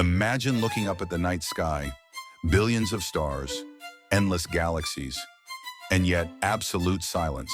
Imagine looking up at the night sky, billions of stars, endless galaxies, and yet absolute silence.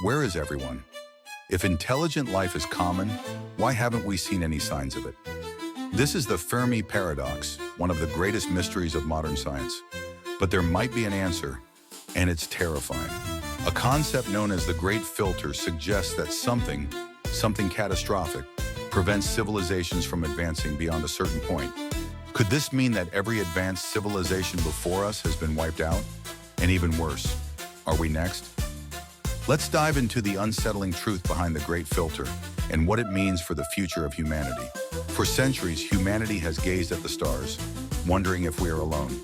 Where is everyone? If intelligent life is common, why haven't we seen any signs of it? This is the Fermi paradox, one of the greatest mysteries of modern science. But there might be an answer, and it's terrifying. A concept known as the Great Filter suggests that something catastrophic, prevents civilizations from advancing beyond a certain point. Could this mean that every advanced civilization before us has been wiped out? And even worse, are we next? Let's dive into the unsettling truth behind the Great Filter and what it means for the future of humanity. For centuries, humanity has gazed at the stars, wondering if we are alone.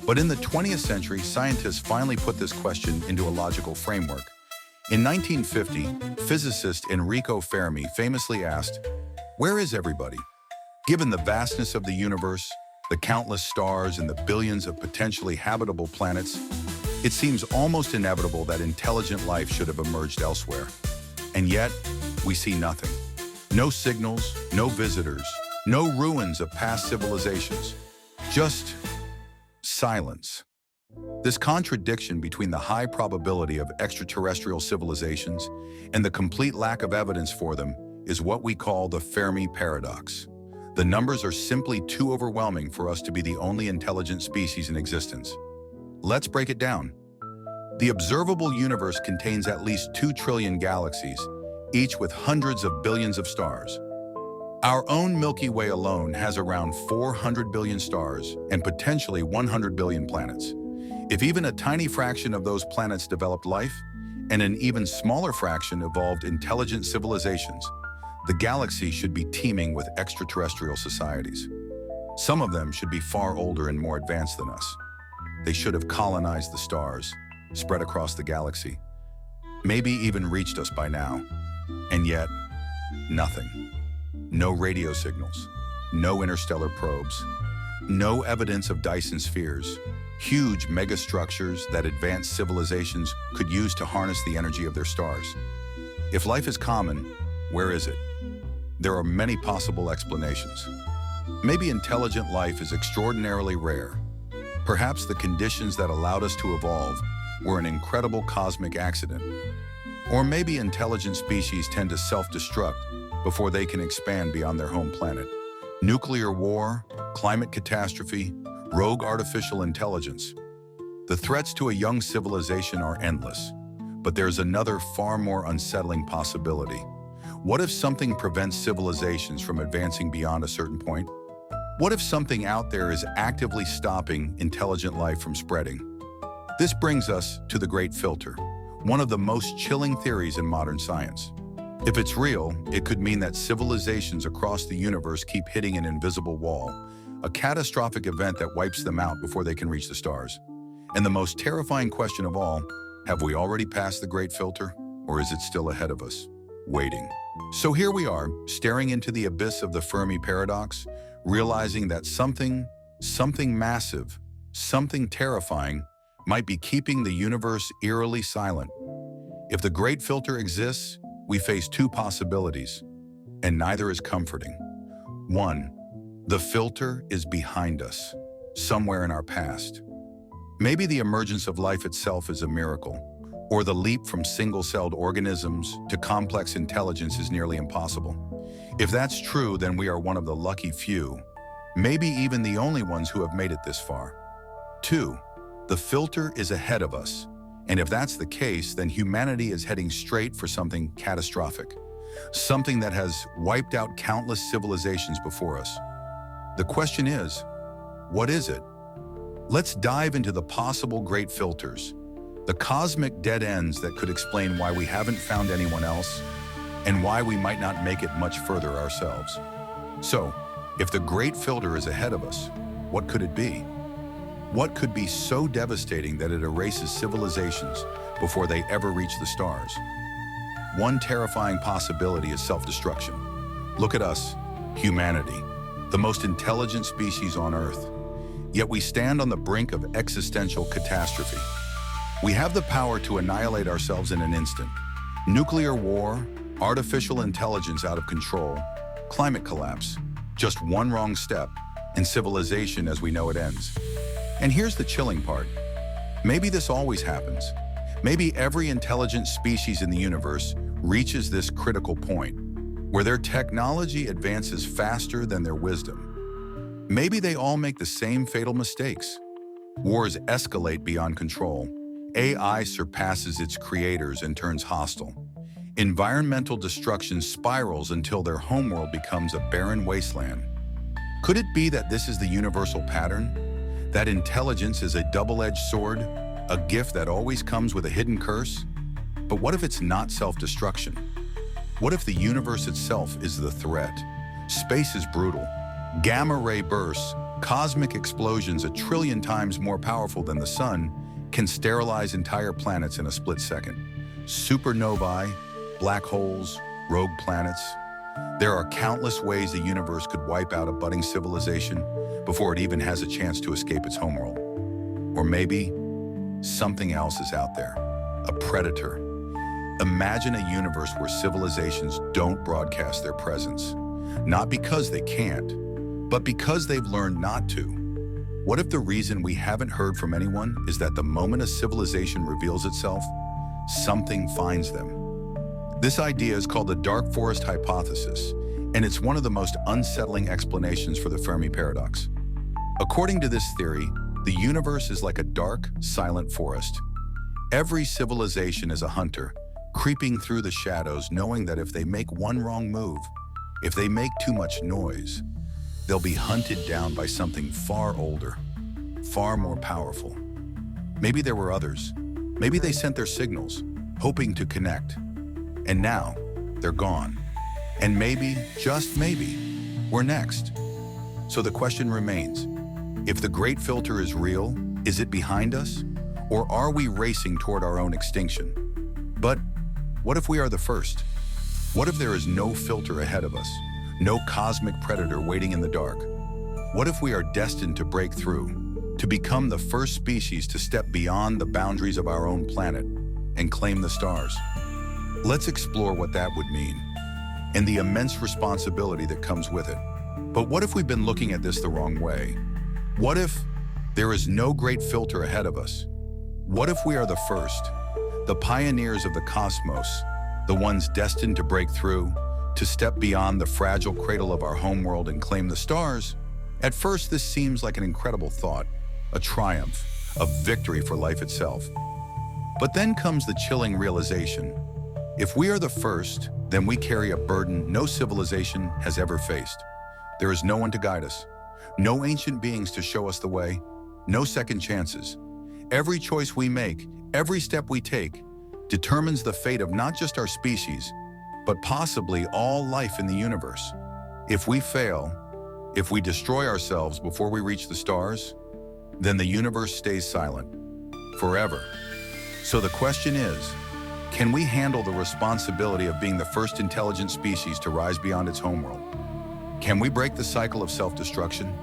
But in the 20th century, scientists finally put this question into a logical framework. In 1950, physicist Enrico Fermi famously asked, "Where is everybody?" Given the vastness of the universe, the countless stars, and the billions of potentially habitable planets, it seems almost inevitable that intelligent life should have emerged elsewhere. And yet, we see nothing. No signals, no visitors, no ruins of past civilizations. Just silence. This contradiction between the high probability of extraterrestrial civilizations and the complete lack of evidence for them is what we call the Fermi paradox. The numbers are simply too overwhelming for us to be the only intelligent species in existence. Let's break it down. The observable universe contains at least 2 trillion galaxies, each with hundreds of billions of stars. Our own Milky Way alone has around 400 billion stars and potentially 100 billion planets. If even a tiny fraction of those planets developed life, and an even smaller fraction evolved intelligent civilizations, the galaxy should be teeming with extraterrestrial societies. Some of them should be far older and more advanced than us. They should have colonized the stars, spread across the galaxy, maybe even reached us by now. And yet, nothing. No radio signals, no interstellar probes, no evidence of Dyson spheres, huge megastructures that advanced civilizations could use to harness the energy of their stars. If life is common, where is it? There are many possible explanations. Maybe intelligent life is extraordinarily rare. Perhaps the conditions that allowed us to evolve were an incredible cosmic accident. Or maybe intelligent species tend to self-destruct before they can expand beyond their home planet. Nuclear war, climate catastrophe, rogue artificial intelligence. The threats to a young civilization are endless, but there's another far more unsettling possibility. What if something prevents civilizations from advancing beyond a certain point? What if something out there is actively stopping intelligent life from spreading? This brings us to the Great Filter, one of the most chilling theories in modern science. If it's real, it could mean that civilizations across the universe keep hitting an invisible wall, a catastrophic event that wipes them out before they can reach the stars. And the most terrifying question of all, have we already passed the Great Filter, or is it still ahead of us, waiting? So here we are, staring into the abyss of the Fermi paradox, realizing that something massive, something terrifying, might be keeping the universe eerily silent. If the Great Filter exists, we face 2 possibilities, and neither is comforting. 1. The filter is behind us, somewhere in our past. Maybe the emergence of life itself is a miracle, or the leap from single-celled organisms to complex intelligence is nearly impossible. If that's true, then we are one of the lucky few, maybe even the only ones who have made it this far. 2. The filter is ahead of us, and if that's the case, then humanity is heading straight for something catastrophic, something that has wiped out countless civilizations before us. The question is, what is it? Let's dive into the possible Great Filters, the cosmic dead ends that could explain why we haven't found anyone else and why we might not make it much further ourselves. So, if the Great Filter is ahead of us, what could it be? What could be so devastating that it erases civilizations before they ever reach the stars? One terrifying possibility is self-destruction. Look at us, humanity, the most intelligent species on Earth. Yet we stand on the brink of existential catastrophe. We have the power to annihilate ourselves in an instant. Nuclear war, artificial intelligence out of control, climate collapse. Just one wrong step, and civilization as we know it ends. And here's the chilling part. Maybe this always happens. Maybe every intelligent species in the universe reaches this critical point, where their technology advances faster than their wisdom. Maybe they all make the same fatal mistakes. Wars escalate beyond control. AI surpasses its creators and turns hostile. Environmental destruction spirals until their homeworld becomes a barren wasteland. Could it be that this is the universal pattern? That intelligence is a double-edged sword, a gift that always comes with a hidden curse? But what if it's not self-destruction? What if the universe itself is the threat? Space is brutal. Gamma-ray bursts, cosmic explosions 1 trillion times more powerful than the sun, can sterilize entire planets in a split second. Supernovae, black holes, rogue planets. There are countless ways the universe could wipe out a budding civilization before it even has a chance to escape its homeworld. Or maybe something else is out there, a predator. Imagine a universe where civilizations don't broadcast their presence, not because they can't, but because they've learned not to. What if the reason we haven't heard from anyone is that the moment a civilization reveals itself, something finds them? This idea is called the dark forest hypothesis, and it's one of the most unsettling explanations for the Fermi paradox. According to this theory, the universe is like a dark, silent forest. Every civilization is a hunter, creeping through the shadows, knowing that if they make one wrong move, if they make too much noise, they'll be hunted down by something far older, far more powerful. Maybe there were others. Maybe they sent their signals, hoping to connect. And now, they're gone. And maybe, just maybe, we're next. So the question remains, if the great filter is real, is it behind us? Or are we racing toward our own extinction? But what if we are the first? What if there is no filter ahead of us? No cosmic predator waiting in the dark? What if we are destined to break through, to become the first species to step beyond the boundaries of our own planet and claim the stars? Let's explore what that would mean and the immense responsibility that comes with it. But what if we've been looking at this the wrong way? What if there is no great filter ahead of us? What if we are the first, the pioneers of the cosmos, the ones destined to break through, to step beyond the fragile cradle of our homeworld and claim the stars? At first, this seems like an incredible thought, a triumph, a victory for life itself. But then comes the chilling realization. If we are the first, then we carry a burden no civilization has ever faced. There is no one to guide us, no ancient beings to show us the way, no second chances. Every choice we make, every step we take, determines the fate of not just our species, but possibly all life in the universe. If we fail, if we destroy ourselves before we reach the stars, then the universe stays silent, forever. So the question is, can we handle the responsibility of being the first intelligent species to rise beyond its homeworld? Can we break the cycle of self-destruction?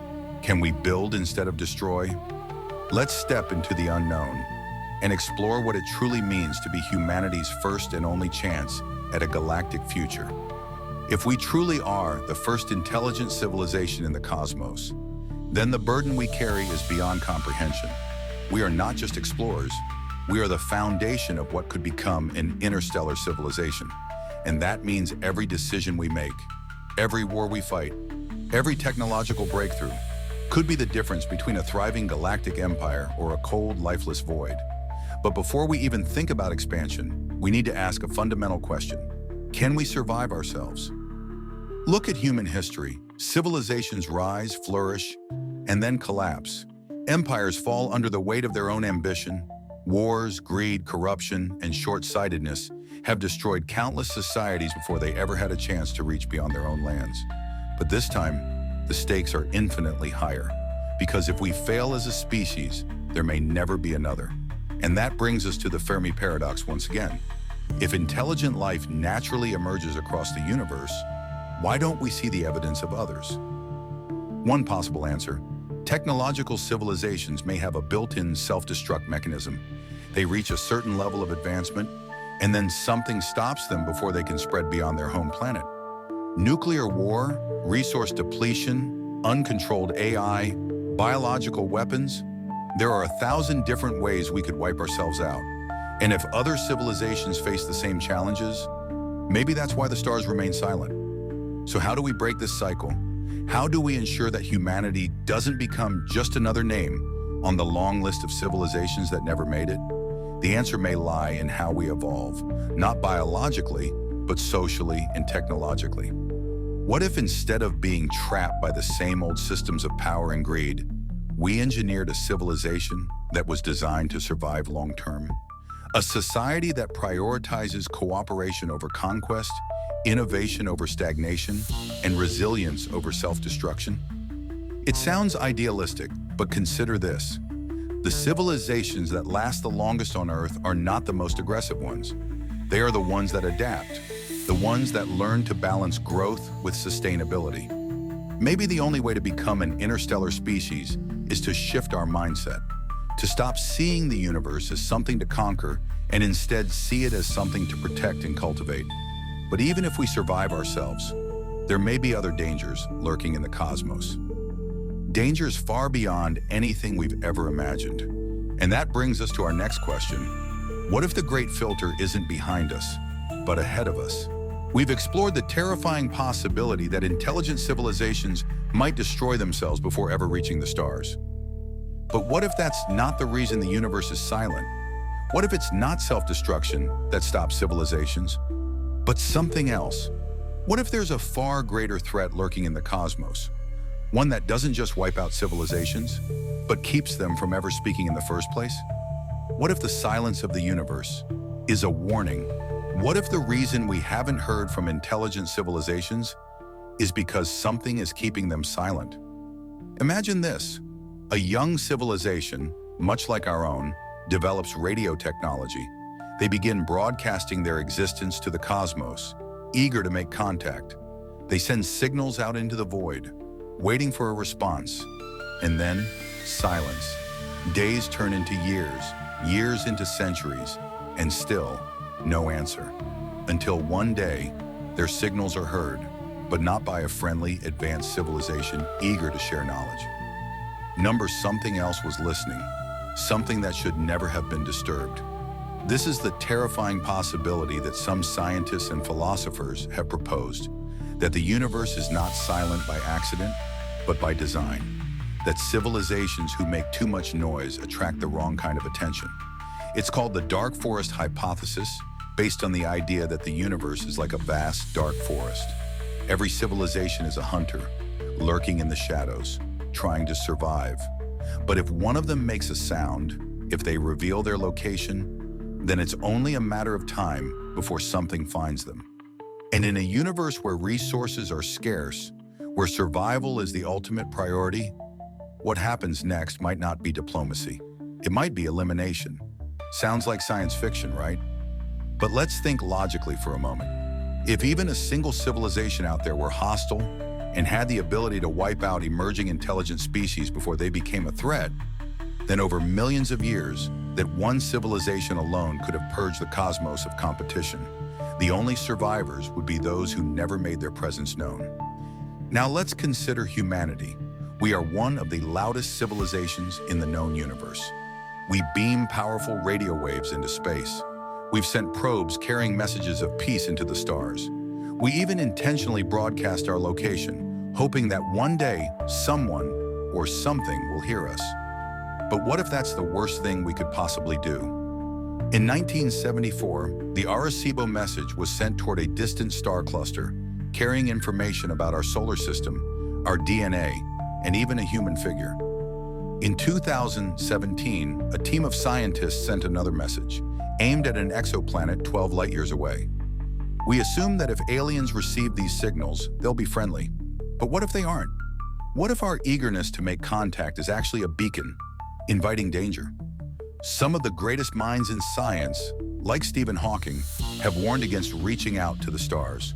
Can we build instead of destroy? Let's step into the unknown and explore what it truly means to be humanity's first and only chance at a galactic future. If we truly are the first intelligent civilization in the cosmos, then the burden we carry is beyond comprehension. We are not just explorers, we are the foundation of what could become an interstellar civilization. And that means every decision we make, every war we fight, every technological breakthrough could be the difference between a thriving galactic empire or a cold, lifeless void. But before we even think about expansion, we need to ask a fundamental question. Can we survive ourselves? Look at human history. Civilizations rise, flourish, and then collapse. Empires fall under the weight of their own ambition. Wars, greed, corruption, and short-sightedness have destroyed countless societies before they ever had a chance to reach beyond their own lands. But this time, the stakes are infinitely higher, because if we fail as a species, there may never be another. And that brings us to the Fermi paradox once again. If intelligent life naturally emerges across the universe, why don't we see the evidence of others? One possible answer: technological civilizations may have a built-in self-destruct mechanism. They reach a certain level of advancement, and then something stops them before they can spread beyond their home planet. Nuclear war, resource depletion, uncontrolled AI, biological weapons. There are 1,000 different ways we could wipe ourselves out. And if other civilizations face the same challenges, maybe that's why the stars remain silent. So how do we break this cycle? How do we ensure that humanity doesn't become just another name on the long list of civilizations that never made it? The answer may lie in how we evolve, not biologically, but socially and technologically. What if instead of being trapped by the same old systems of power and greed, we engineered a civilization that was designed to survive long-term? A society that prioritizes cooperation over conquest, innovation over stagnation, and resilience over self-destruction? It sounds idealistic, but consider this. The civilizations that last the longest on Earth are not the most aggressive ones. They are the ones that adapt, the ones that learn to balance growth with sustainability. Maybe the only way to become an interstellar species is to shift our mindset, to stop seeing the universe as something to conquer and instead see it as something to protect and cultivate. But even if we survive ourselves, there may be other dangers lurking in the cosmos. Dangers far beyond anything we've ever imagined. And that brings us to our next question. What if the great filter isn't behind us, but ahead of us? We've explored the terrifying possibility that intelligent civilizations might destroy themselves before ever reaching the stars. But what if that's not the reason the universe is silent? What if it's not self-destruction that stops civilizations, but something else? What if there's a far greater threat lurking in the cosmos? One that doesn't just wipe out civilizations, but keeps them from ever speaking in the first place? What if the silence of the universe is a warning? What if the reason we haven't heard from intelligent civilizations is because something is keeping them silent? Imagine this. A young civilization, much like our own, develops radio technology. They begin broadcasting their existence to the cosmos, eager to make contact. They send signals out into the void, waiting for a response, and then silence. Days turn into years, years into centuries, and still no answer. Until one day, their signals are heard, but not by a friendly, advanced civilization eager to share knowledge. Something else was listening, something that should never have been disturbed. This is the terrifying possibility that some scientists and philosophers have proposed, that the universe is not silent by accident, but by design. That civilizations who make too much noise attract the wrong kind of attention. It's called the dark forest hypothesis, based on the idea that the universe is like a vast dark forest. Every civilization is a hunter, lurking in the shadows, trying to survive. But if one of them makes a sound, if they reveal their location, then it's only a matter of time before something finds them. And in a universe where resources are scarce, where survival is the ultimate priority, what happens next might not be diplomacy. It might be elimination. Sounds like science fiction, right? But let's think logically for a moment. If even a single civilization out there were hostile and had the ability to wipe out emerging intelligent species before they became a threat, then over millions of years, that one civilization alone could have purged the cosmos of competition. The only survivors would be those who never made their presence known. Now let's consider humanity. We are one of the loudest civilizations in the known universe. We beam powerful radio waves into space. We've sent probes carrying messages of peace into the stars. We even intentionally broadcast our location, hoping that one day someone or something will hear us. But what if that's the worst thing we could possibly do? In 1974, the Arecibo message was sent toward a distant star cluster, carrying information about our solar system, our DNA, and even a human figure. In 2017, a team of scientists sent another message, aimed at an exoplanet 12 light-years away. We assume that if aliens receive these signals, they'll be friendly. But what if they aren't? What if our eagerness to make contact is actually a beacon, inviting danger? Some of the greatest minds in science, like Stephen Hawking, have warned against reaching out to the stars.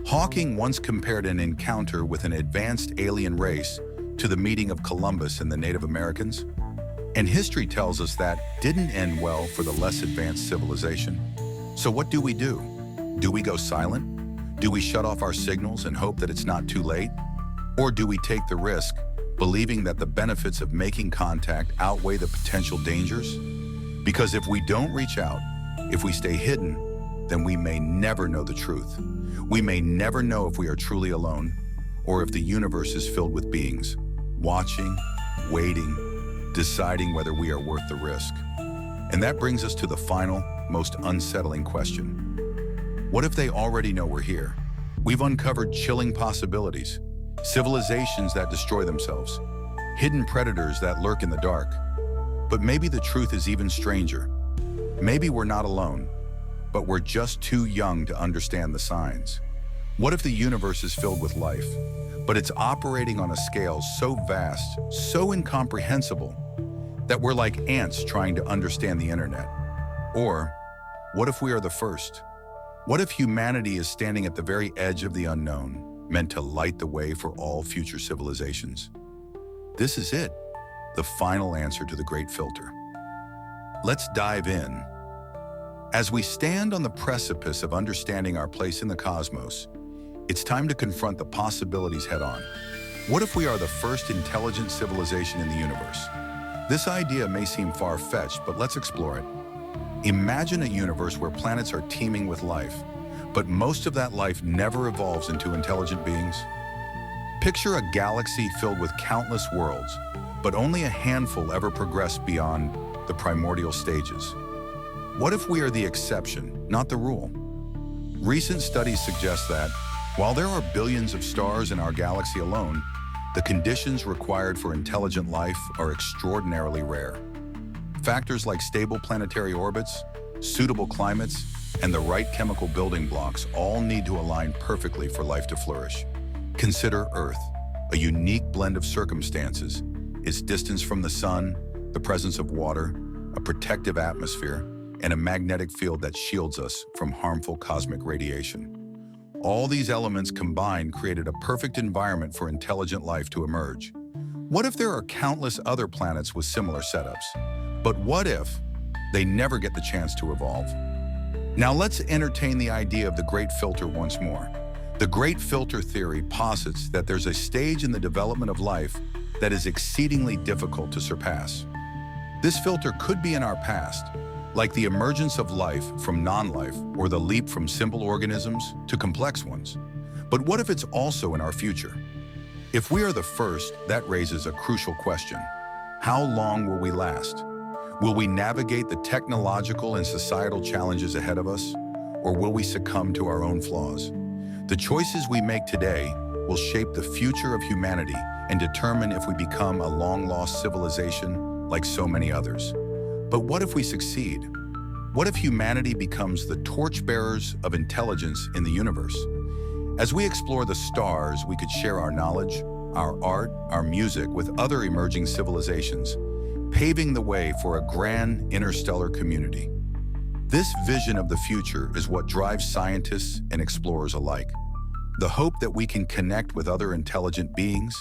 Hawking once compared an encounter with an advanced alien race to the meeting of Columbus and the Native Americans. And history tells us that didn't end well for the less advanced civilization. So what do? Do we go silent? Do we shut off our signals and hope that it's not too late? Or do we take the risk, believing that the benefits of making contact outweigh the potential dangers? Because if we don't reach out, if we stay hidden, then we may never know the truth. We may never know if we are truly alone, or if the universe is filled with beings, watching, waiting, deciding whether we are worth the risk. And that brings us to the final, most unsettling question. What if they already know we're here? We've uncovered chilling possibilities, civilizations that destroy themselves, hidden predators that lurk in the dark. But maybe the truth is even stranger. Maybe we're not alone, but we're just too young to understand the signs. What if the universe is filled with life, but it's operating on a scale so vast, so incomprehensible, that we're like ants trying to understand the internet? Or what if we are the first? What if humanity is standing at the very edge of the unknown, meant to light the way for all future civilizations? This is it, the final answer to the great filter. Let's dive in. As we stand on the precipice of understanding our place in the cosmos, it's time to confront the possibilities head-on. What if we are the first intelligent civilization in the universe? This idea may seem far-fetched, but let's explore it. Imagine a universe where planets are teeming with life, but most of that life never evolves into intelligent beings. Picture a galaxy filled with countless worlds, but only a handful ever progress beyond the primordial stages. What if we are the exception, not the rule? Recent studies suggest that, while there are billions of stars in our galaxy alone, the conditions required for intelligent life are extraordinarily rare. Factors like stable planetary orbits, suitable climates, and the right chemical building blocks all need to align perfectly for life to flourish. Consider Earth, a unique blend of circumstances: its distance from the sun, the presence of water, a protective atmosphere, and a magnetic field that shields us from harmful cosmic radiation. All these elements combined created a perfect environment for intelligent life to emerge. What if there are countless other planets with similar setups? But what if they never get the chance to evolve? Now let's entertain the idea of the great filter once more. The great filter theory posits that there's a stage in the development of life that is exceedingly difficult to surpass. This filter could be in our past, like the emergence of life from non-life or the leap from simple organisms to complex ones. But what if it's also in our future? If we are the first, that raises a crucial question. How long will we last? Will we navigate the technological and societal challenges ahead of us, or will we succumb to our own flaws? The choices we make today will shape the future of humanity and determine if we become a long-lost civilization like so many others. But what if we succeed? What if humanity becomes the torchbearers of intelligence in the universe? As we explore the stars, we could share our knowledge, our art, our music with other emerging civilizations, paving the way for a grand interstellar community. This vision of the future is what drives scientists and explorers alike. The hope that we can connect with other intelligent beings,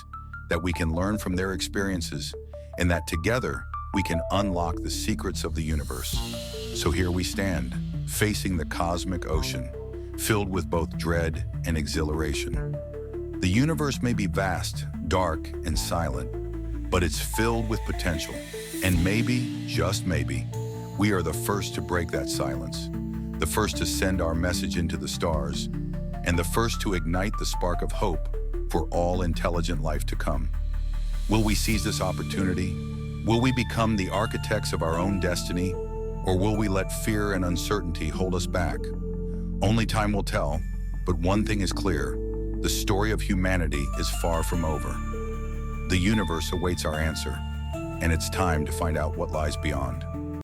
that we can learn from their experiences, and that together we can unlock the secrets of the universe. So here we stand, facing the cosmic ocean, filled with both dread and exhilaration. The universe may be vast, dark, and silent, but it's filled with potential. And maybe, just maybe, we are the first to break that silence, the first to send our message into the stars, and the first to ignite the spark of hope for all intelligent life to come. Will we seize this opportunity? Will we become the architects of our own destiny, or will we let fear and uncertainty hold us back? Only time will tell, but one thing is clear: the story of humanity is far from over. The universe awaits our answer, and it's time to find out what lies beyond.